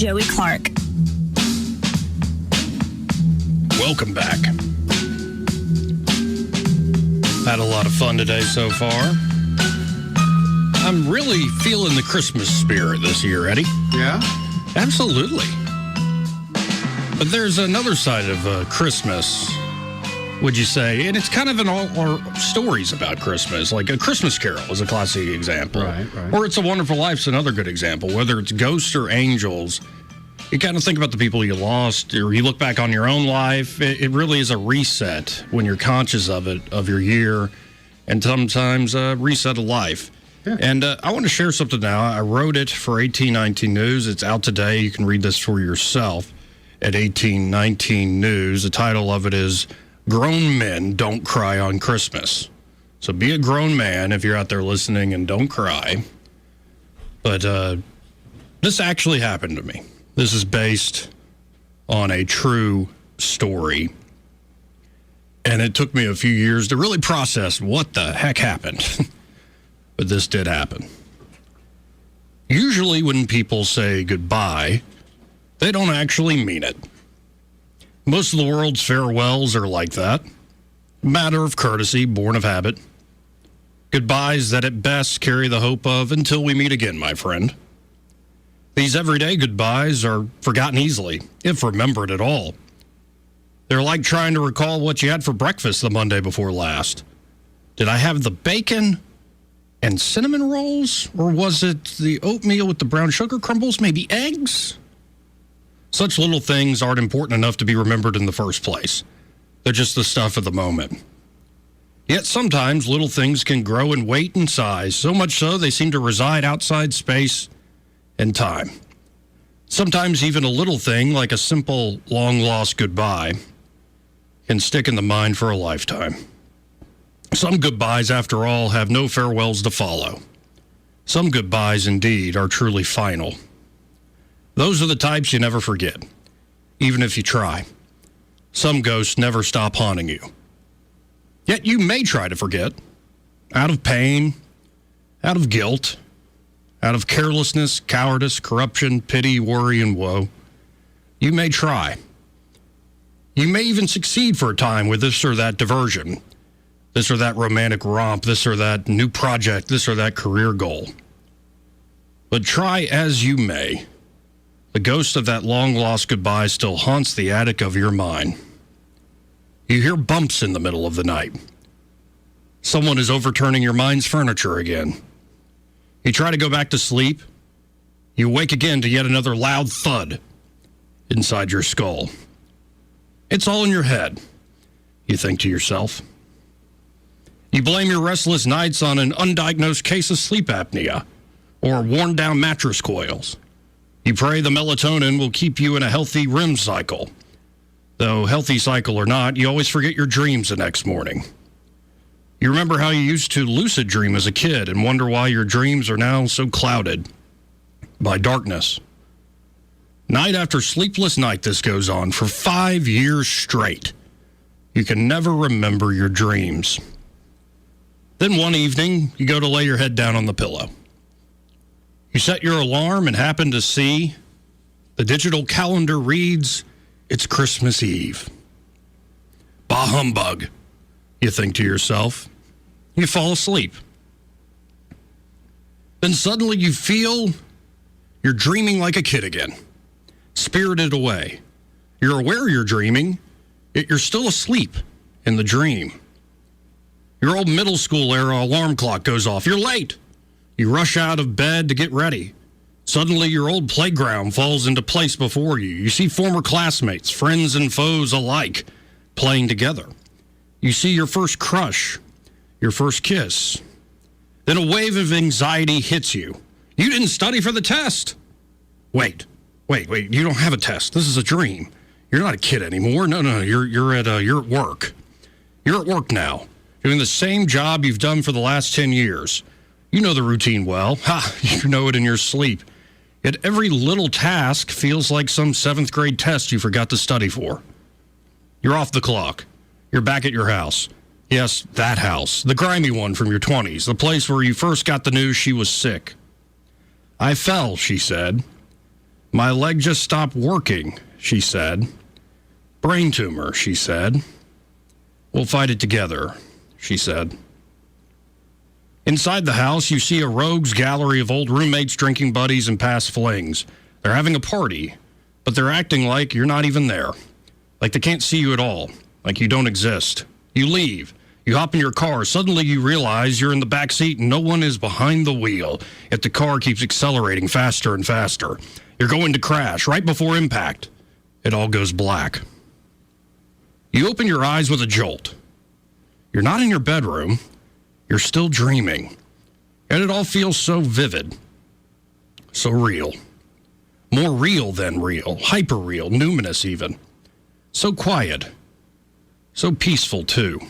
Joey Clark. Welcome back. Had a lot of fun today so far. I'm really feeling the Christmas spirit this year, Eddie. Yeah? Absolutely. But there's another side of Christmas, would you say? And it's kind of in all our stories about Christmas. Like A Christmas Carol is a classic example. Right. Or It's a Wonderful Life's another good example. Whether it's ghosts or angels, you kind of think about the people you lost, or you look back on your own life. It really is a reset when you're conscious of it, of your year, and sometimes a reset of life. Yeah. And I want to share something now. I wrote it for 1819 News. It's out today. You can read this for yourself at 1819 News. The title of it is Grown Men Don't Cry on Christmas. So be a grown man if you're out there listening and don't cry. But this actually happened to me. This is based on a true story. And it took me a few years to really process what the heck happened. But this did happen. Usually when people say goodbye, they don't actually mean it. Most of the world's farewells are like that. Matter of courtesy, born of habit. Goodbyes that at best carry the hope of until we meet again, my friend. These everyday goodbyes are forgotten easily, if remembered at all. They're like trying to recall what you had for breakfast the Monday before last. Did I have the bacon and cinnamon rolls? Or was it the oatmeal with the brown sugar crumbles? Maybe eggs? Such little things aren't important enough to be remembered in the first place. They're just the stuff of the moment. Yet sometimes little things can grow in weight and size, so much so they seem to reside outside space and time. Sometimes even a little thing like a simple long-lost goodbye can stick in the mind for a lifetime. Some goodbyes, after all, have no farewells to follow. Some goodbyes, indeed, are truly final. Those are the types you never forget, even if you try. Some ghosts never stop haunting you. Yet you may try to forget, out of pain, out of guilt, out of carelessness, cowardice, corruption, pity, worry, and woe. You may try. You may even succeed for a time with this or that diversion, this or that romantic romp, this or that new project, this or that career goal. But try as you may, the ghost of that long-lost goodbye still haunts the attic of your mind. You hear bumps in the middle of the night. Someone is overturning your mind's furniture again. You try to go back to sleep. You wake again to yet another loud thud inside your skull. It's all in your head, you think to yourself. You blame your restless nights on an undiagnosed case of sleep apnea or worn-down mattress coils. You pray the melatonin will keep you in a healthy REM cycle. Though healthy cycle or not, you always forget your dreams the next morning. You remember how you used to lucid dream as a kid and wonder why your dreams are now so clouded by darkness. Night after sleepless night, this goes on for 5 years straight. You can never remember your dreams. Then one evening, you go to lay your head down on the pillow. You set your alarm and happen to see the digital calendar reads, it's Christmas Eve. Bah humbug, you think to yourself. You fall asleep. Then suddenly you feel you're dreaming like a kid again, spirited away. You're aware you're dreaming, yet you're still asleep in the dream. Your old middle school era alarm clock goes off. You're late. You rush out of bed to get ready. Suddenly, your old playground falls into place before you. You see former classmates, friends and foes alike, playing together. You see your first crush, your first kiss. Then a wave of anxiety hits you. You didn't study for the test. Wait. You don't have a test. This is a dream. You're not a kid anymore. No. You're at work. You're at work now, doing the same job you've done for the last 10 years. You know the routine well. You know it in your sleep. Yet every little task feels like some 7th grade test you forgot to study for. You're off the clock. You're back at your house. Yes, that house. The grimy one from your 20s. The place where you first got the news she was sick. I fell, she said. My leg just stopped working, she said. Brain tumor, she said. We'll fight it together, she said. Inside the house, you see a rogues gallery of old roommates, drinking buddies, and past flings. They're having a party, but they're acting like you're not even there. Like they can't see you at all. Like you don't exist. You leave. You hop in your car. Suddenly you realize you're in the back seat and no one is behind the wheel. Yet the car keeps accelerating faster and faster. You're going to crash right before impact. It all goes black. You open your eyes with a jolt. You're not in your bedroom. You're still dreaming. And it all feels so vivid. So real. More real than real. Hyper real. Numinous even. So quiet. So peaceful too.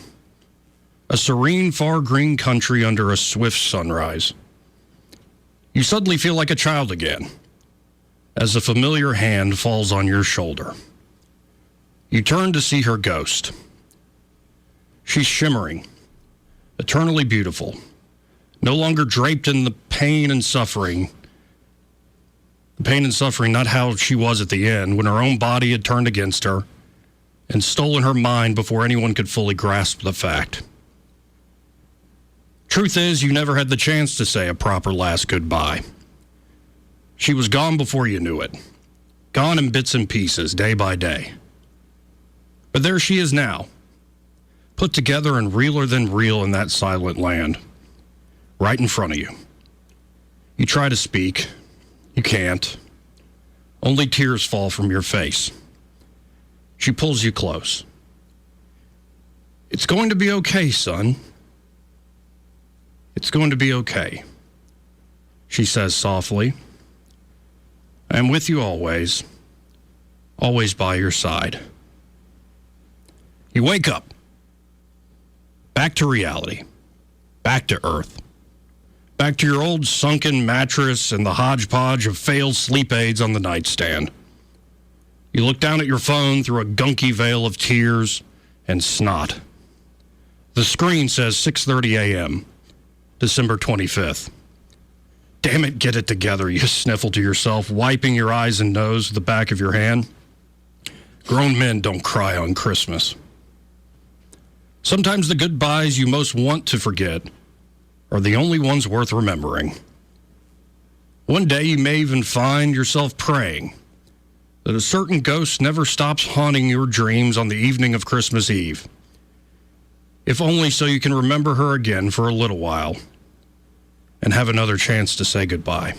A serene, far green country under a swift sunrise. You suddenly feel like a child again, as a familiar hand falls on your shoulder. You turn to see her ghost. She's shimmering, eternally beautiful, no longer draped in the pain and suffering. The pain and suffering, not how she was at the end, when her own body had turned against her and stolen her mind before anyone could fully grasp the fact. Truth is, you never had the chance to say a proper last goodbye. She was gone before you knew it. Gone in bits and pieces, day by day. But there she is now, put together and realer than real in that silent land, right in front of you. You try to speak. You can't. Only tears fall from your face. She pulls you close. It's going to be okay, son. It's going to be okay, she says softly. I am with you always by your side. You wake up, back to reality, back to earth, back to your old sunken mattress and the hodgepodge of failed sleep aids on the nightstand. You look down at your phone through a gunky veil of tears and snot. The screen says 6:30 a.m., December 25th. Damn it, get it together, you sniffle to yourself, wiping your eyes and nose with the back of your hand. Grown men don't cry on Christmas. Sometimes the goodbyes you most want to forget are the only ones worth remembering. One day you may even find yourself praying that a certain ghost never stops haunting your dreams on the evening of Christmas Eve, if only so you can remember her again for a little while and have another chance to say goodbye.